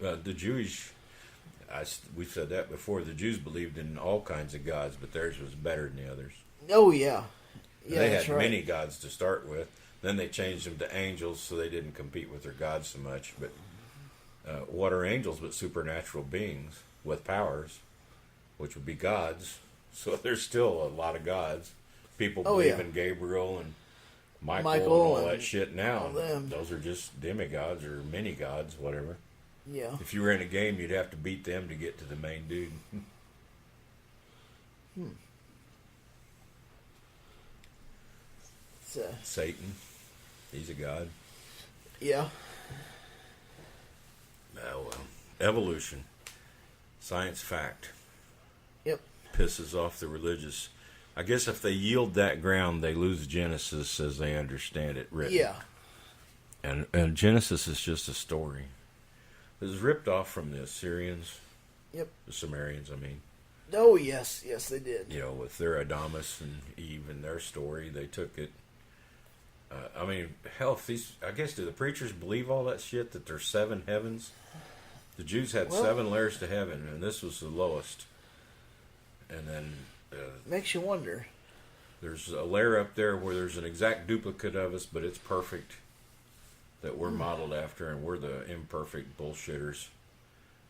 The Jewish, we said that before. The Jews believed in all kinds of gods, but theirs was better than the others. Oh yeah, yeah. They that's had right. many gods to start with. Then they changed them to angels, so they didn't compete with their gods so much. But what are angels but supernatural beings with powers, which would be gods? So there's still a lot of gods. People believe in Gabriel and Michael and all that shit now. Those are just demigods or mini gods, whatever. Yeah. If you were in a game, you'd have to beat them to get to the main dude. Satan. He's a god. Yeah. Oh, well. Evolution. Science fact. Yep. Pisses off the religious. I guess if they yield that ground, they lose Genesis as they understand it written. Yeah. And Genesis is just a story. It was ripped off from the Assyrians. Yep. The Sumerians, I mean. Oh, yes. Yes, they did. You know, with their Adamus and Eve and their story, they took it. I mean, hell, if these, I guess, do the preachers believe all that shit, that there's 7 heavens? The Jews had 7 layers to heaven, and this was the lowest. And then... makes you wonder. There's a layer up there where there's an exact duplicate of us, but it's perfect, that we're modeled after, and we're the imperfect bullshitters.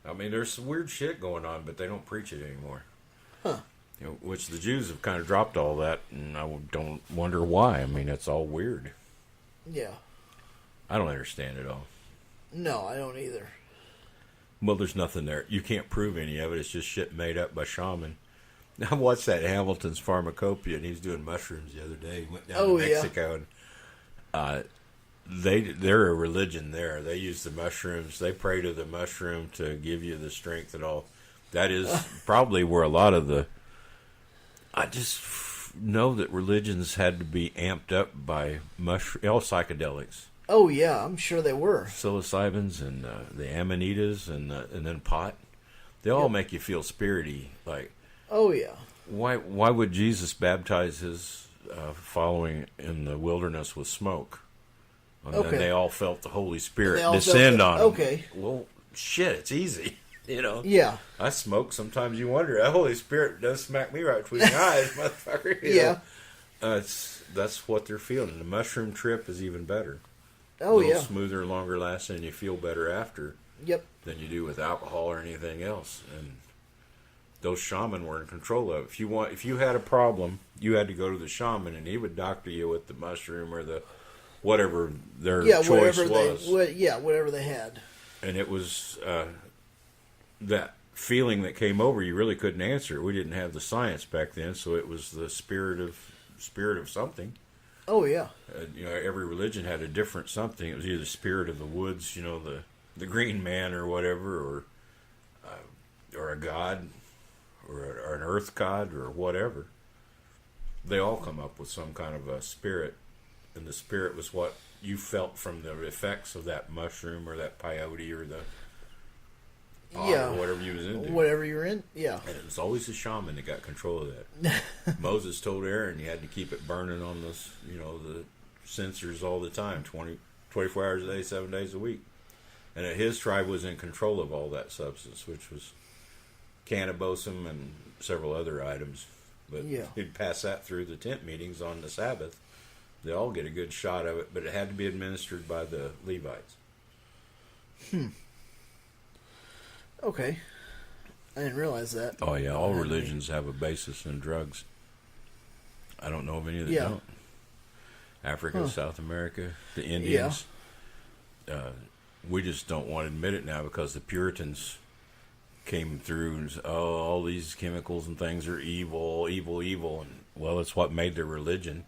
I mean, there's some weird shit going on, but they don't preach it anymore. Huh. You know, which the Jews have kind of dropped all that, and I don't wonder why. I mean, it's all weird. Yeah. I don't understand it all. No, I don't either. Well, there's nothing there. You can't prove any of it. It's just shit made up by shaman. I watched that Hamilton's Pharmacopoeia, and he was doing mushrooms the other day. He went down to Mexico, and they're a religion there. They use the mushrooms. They pray to the mushroom to give you the strength and all. That is probably where a lot of the... I just know that religions had to be amped up by all psychedelics. Oh, yeah, I'm sure they were. Psilocybins and the amanitas and then pot. They all make you feel spirity. Like, oh, yeah. Why would Jesus baptize his following in the wilderness with smoke? And then they all felt the Holy Spirit descend on them. Okay. Well, shit, it's easy. You know? Yeah. I smoke. Sometimes you wonder, the Holy Spirit does smack me right between the eyes, motherfucker. You know? That's what they're feeling. The mushroom trip is even better. Oh, a little smoother, longer lasting, and you feel better after. Yep. Than you do with alcohol or anything else. And those shaman were in control of it. If you had a problem, you had to go to the shaman, and he would doctor you with the mushroom or the whatever their choice was. Whatever they had. And it was that feeling that came over. You really couldn't answer it. We didn't have the science back then, so it was the spirit of something. Oh yeah. You know, every religion had a different something. It was either the spirit of the woods, you know, the green man or whatever, or a god, or an earth god, or whatever. They all come up with some kind of a spirit, and the spirit was what you felt from the effects of that mushroom or that peyote or the or whatever you was into. Whatever you're in, yeah. And it was always the shaman that got control of that. Moses told Aaron you had to keep it burning on the sensors all the time, 24 hours a day, 7 days a week. And his tribe was in control of all that substance, which was cannabosum and several other items. But he'd pass that through the tent meetings on the Sabbath. They all get a good shot of it, but it had to be administered by the Levites. Okay. I didn't realize that. Oh, yeah. All religions have a basis in drugs. I don't know of any that don't. Africa, South America, the Indians. We just don't want to admit it now because the Puritans came through and said, oh, all these chemicals and things are evil, evil, evil. And, well, it's what made their religion.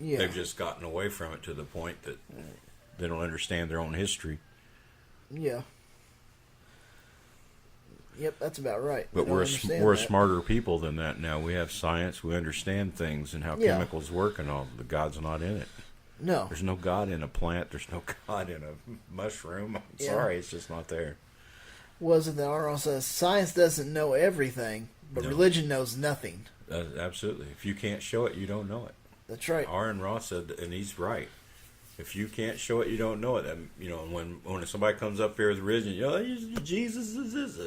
Yeah. They've just gotten away from it to the point that they don't understand their own history. Yeah. Yep, that's about right. But we're a smarter people than that now. We have science. We understand things and how chemicals work and all. The God's not in it. No. There's no God in a plant. There's no God in a mushroom. I'm sorry, it's just not there. Was it that R.O. says, science doesn't know everything, but religion knows nothing. Absolutely. If you can't show it, you don't know it. That's right. Aaron Ross said, and he's right. If you can't show it, you don't know it. You know, when somebody comes up here with religion, Jesus is this.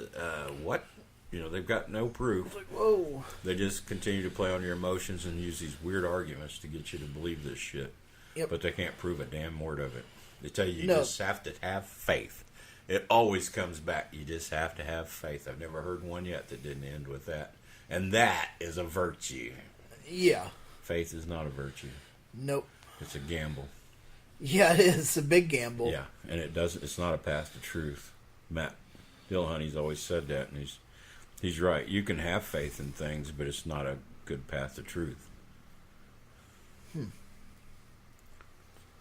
What? You know, they've got no proof. Like, whoa. They just continue to play on your emotions and use these weird arguments to get you to believe this shit. Yep. But they can't prove a damn word of it. They tell you just have to have faith. It always comes back. You just have to have faith. I've never heard one yet that didn't end with that. And that is a virtue. Yeah. Faith is not a virtue. Nope. It's a gamble. Yeah, it is. It's a big gamble. Yeah, and it's not a path to truth. Matt Dillahunty's always said that, and he's right. You can have faith in things, but it's not a good path to truth.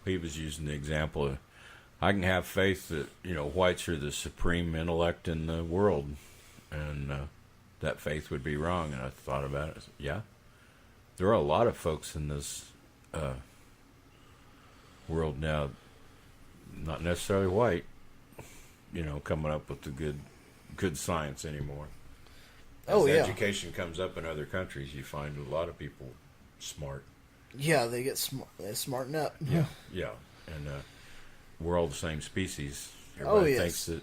He was using the example of, I can have faith that, whites are the supreme intellect in the world, and that faith would be wrong. And I thought about it. I said, yeah, there are a lot of folks in this world now, not necessarily white, coming up with the good science anymore. As education comes up in other countries, you find a lot of people smart. Yeah, they get they smarten up. Yeah, and we're all the same species. Everybody thinks that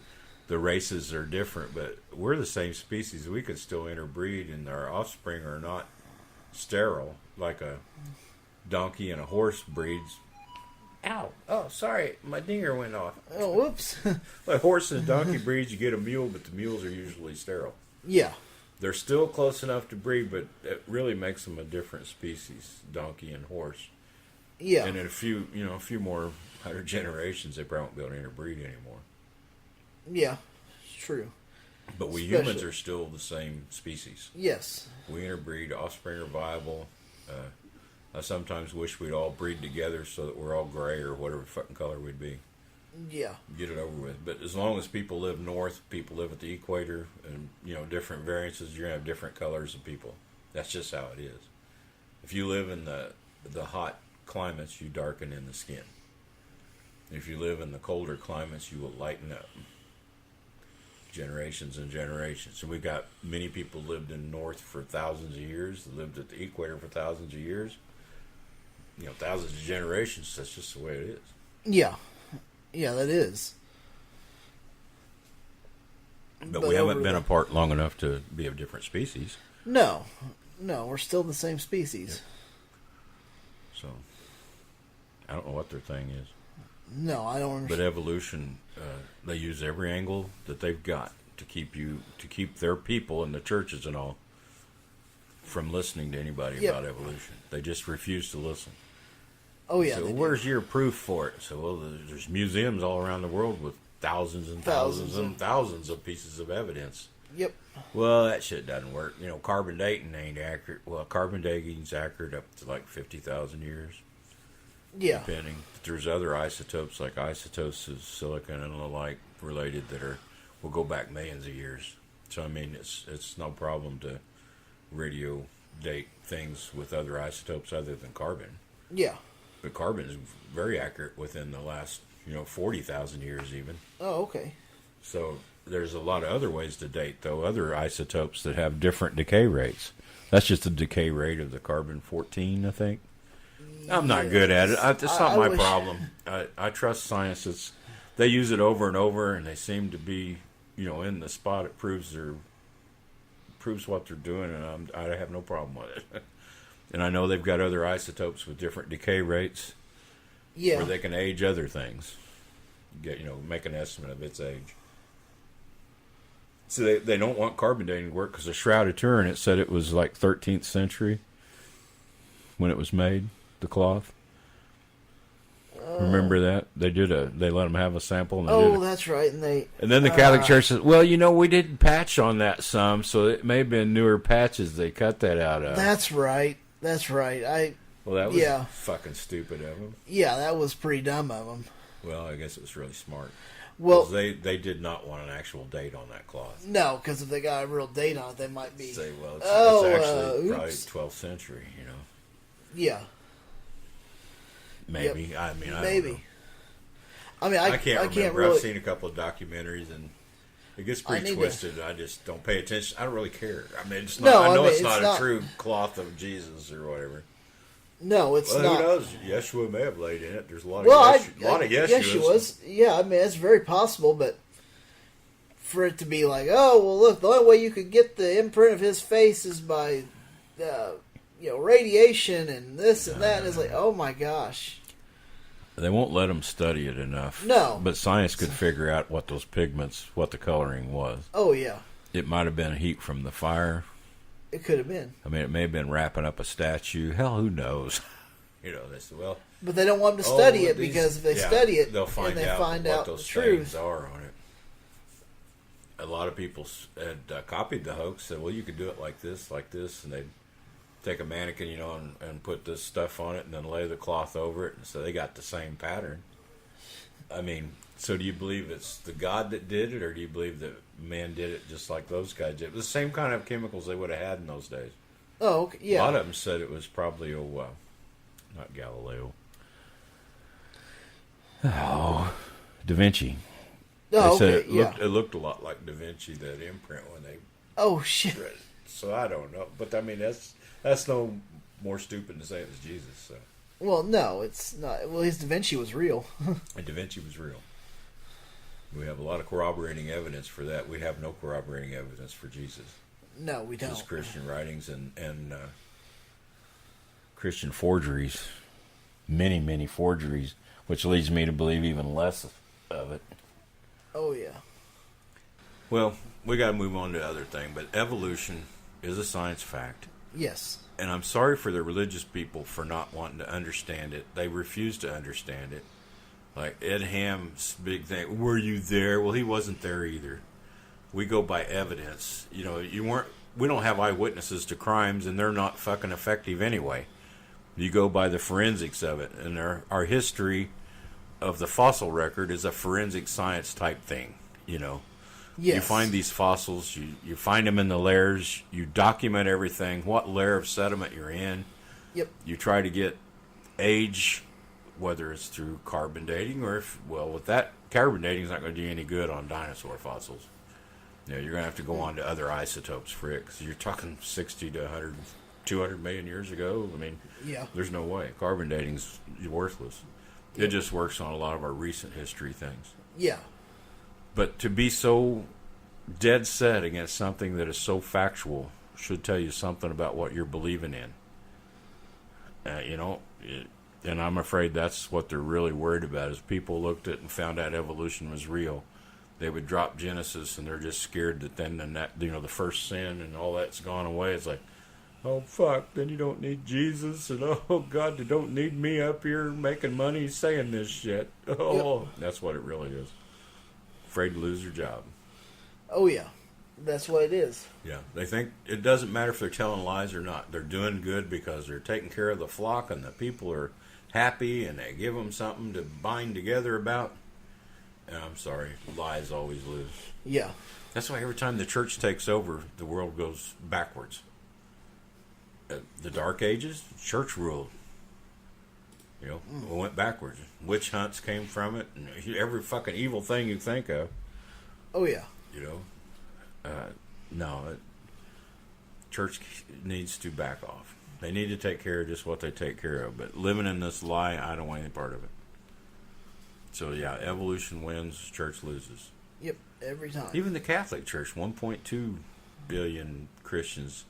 the races are different, but we're the same species. We could still interbreed, and our offspring are not sterile like a donkey and a horse breeds. Ow! Oh, sorry, my dinger went off. Oh, whoops! Like horse and donkey breeds, you get a mule, but the mules are usually sterile. Yeah. They're still close enough to breed, but it really makes them a different species, donkey and horse. Yeah. And in a few more 100 generations, they probably won't be able to interbreed anymore. Yeah, it's true. But we humans are still the same species. Yes. We interbreed, offspring are viable. I sometimes wish we'd all breed together so that we're all gray or whatever fucking color we'd be. Yeah. Get it over with. But as long as people live north, people live at the equator, and different variances, you're gonna have different colors of people. That's just how it is. If you live in the hot climates, you darken in the skin. If you live in the colder climates, you will lighten up. Generations and generations. And we've got many people lived in north for thousands of years, lived at the equator for thousands of years. Thousands of generations. That's just the way it is. Yeah. Yeah, that is. But we haven't been apart long enough to be of different species. No, we're still the same species. So, I don't know what their thing is. No, I don't understand. But evolution, they use every angle that they've got to keep their people and the churches and all from listening to anybody about evolution. They just refuse to listen. Oh, yeah. So where's your proof for it? So, there's museums all around the world with thousands and thousands and thousands of pieces of evidence. Yep. Well, that shit doesn't work. Carbon dating ain't accurate. Well, carbon dating's accurate up to like 50,000 years. Yeah. Depending. But there's other isotopes like isotopes of silicon and the like related that will go back millions of years. So, I mean, it's no problem to radio date things with other isotopes other than carbon. Yeah. But carbon is very accurate within the last, 40,000 years even. Oh, okay. So there's a lot of other ways to date, though, other isotopes that have different decay rates. That's just the decay rate of the carbon-14, I think. I'm not good at it. It's not my problem. I trust science. They use it over and over, and they seem to be, in the spot. It proves what they're doing, and I have no problem with it. And I know they've got other isotopes with different decay rates, where they can age other things, make an estimate of its age. So they don't want carbon dating to work because the Shroud of Turin, it said it was like 13th century when it was made, the cloth. Remember that? They let them have a sample. And that's right. And then the Catholic Church says, well, we didn't patch on that some, so it may have been newer patches they cut that out of. That's right. Well, that was fucking stupid of them. Yeah, that was pretty dumb of them. Well, I guess it was really smart. Well, they did not want an actual date on that cloth. No, because if they got a real date on it, they might be... Say, well, it's actually probably 12th century, Yeah. Maybe. Yep. I mean, maybe. I can't remember. I've seen a couple of documentaries, and it gets pretty twisted. I just don't pay attention. I don't really care. I mean, it's not. I know it's not a true cloth of Jesus or whatever. No, it's Well, not. who knows? Yeshua may have laid in it. There's a lot of Yeshuas. Yeshua's. Yeah, I mean, it's very possible, but for it to be like, oh, well, look, the only way you could get the imprint of his face is by, radiation and this and that, and it's like, oh my gosh. They won't let them study it enough. No. But science could figure out what those pigments, what the coloring was. Oh, yeah. It might have been heat from the fire. It could have been. I mean, it may have been wrapping up a statue. Hell, who knows? They said, well... But they don't want them to study it because if they study it, they'll find and they out find what out those the truth are on it. A lot of people had copied the hoax, said, well, you could do it like this, and they'd take a mannequin, and put this stuff on it, and then lay the cloth over it, and so they got the same pattern. I mean, so do you believe it's the God that did it, or do you believe that man did it just like those guys did? It was the same kind of chemicals they would have had in those days. Oh, okay. Yeah. A lot of them said it was probably, not Galileo. Oh, Da Vinci. Oh, they okay. said it looked a lot like Da Vinci, that imprint, when they... Oh, shit. read it. So I don't know. But, I mean, that's no more stupid than saying it's Jesus, so... Well, no, it's not. Well, his Da Vinci was real. And Da Vinci was real. We have a lot of corroborating evidence for that. We have no corroborating evidence for Jesus. No, we don't. Just Christian writings and Christian forgeries. Many, many forgeries, which leads me to believe even less of it. Oh, yeah. Well, we got to move on to the other thing, but evolution is a science fact. Yes. And I'm sorry for the religious people for not wanting to understand it. They refuse to understand it. Like Ed Ham's big thing, were you there? Well, he wasn't there either. We go by evidence. We don't have eyewitnesses to crimes, and they're not fucking effective anyway. You go by the forensics of it, and our history of the fossil record is a forensic science type thing, Yes. You find these fossils, you find them in the layers, you document everything, what layer of sediment you're in. Yep. You try to get age, whether it's through carbon dating or with that, carbon dating is not going to do you any good on dinosaur fossils. You're going to have to go on to other isotopes for it, because you're talking 60 to 100, 200 million years ago. I mean, there's no way. Carbon dating's worthless. It just works on a lot of our recent history things. Yeah. But to be so dead set against something that is so factual should tell you something about what you're believing in. And I'm afraid that's what they're really worried about, is people looked at and found out evolution was real. They would drop Genesis, and they're just scared that then the first sin and all that's gone away. It's like, oh, fuck, then you don't need Jesus, and oh, God, you don't need me up here making money saying this shit. Oh, That's what it really is. Afraid to lose their job. Oh, yeah. That's what it is. Yeah. They think it doesn't matter if they're telling lies or not. They're doing good because they're taking care of the flock, and the people are happy, and they give them something to bind together about. And I'm sorry, lies always lose. Yeah. That's why every time the church takes over, the world goes backwards. The Dark Ages, church ruled. We went backwards. Witch hunts came from it, and every fucking evil thing you think of. Oh, yeah. Church needs to back off. They need to take care of just what they take care of. But living in this lie, I don't want any part of it. So, evolution wins, church loses. Yep, every time. Even the Catholic Church, 1.2 billion Christians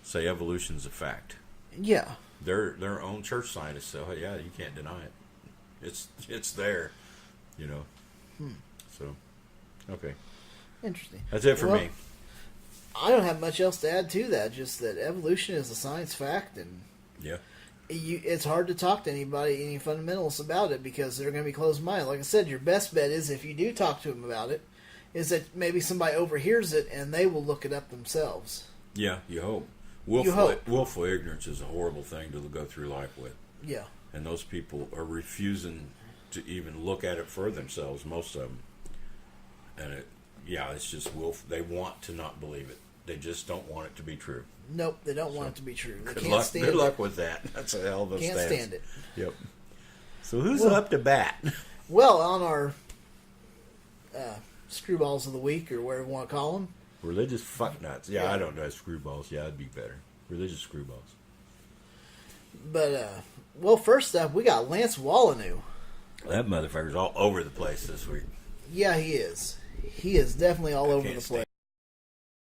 say evolution's a fact. Yeah. Their own church scientists say, oh, yeah, you can't deny it. It's there, So, okay. Interesting. That's it for me. I don't have much else to add to that. Just that evolution is a science fact, and it's hard to talk to anybody, any fundamentalists about it, because they're going to be closed-minded. Like I said, your best bet is, if you do talk to them about it, is that maybe somebody overhears it and they will look it up themselves. Yeah, you hope. Willful ignorance is a horrible thing to go through life with. Yeah. And those people are refusing to even look at it for themselves, most of them. And it's just willful. They want to not believe it. They just don't want it to be true. Nope, they don't want it to be true. They good can't luck, stand good it. luck with that. That's a hell of a Can't stance. stand it. Yep. So who's up to bat? Well, on our screwballs of the week, or whatever you want to call them. Religious fucknuts. Yeah, I don't know. Screwballs. Yeah, that'd be better. Religious screwballs. But well, first up, we got Lance Wallanu. That motherfucker's all over the place this week. Yeah, he is. He is definitely all over the place.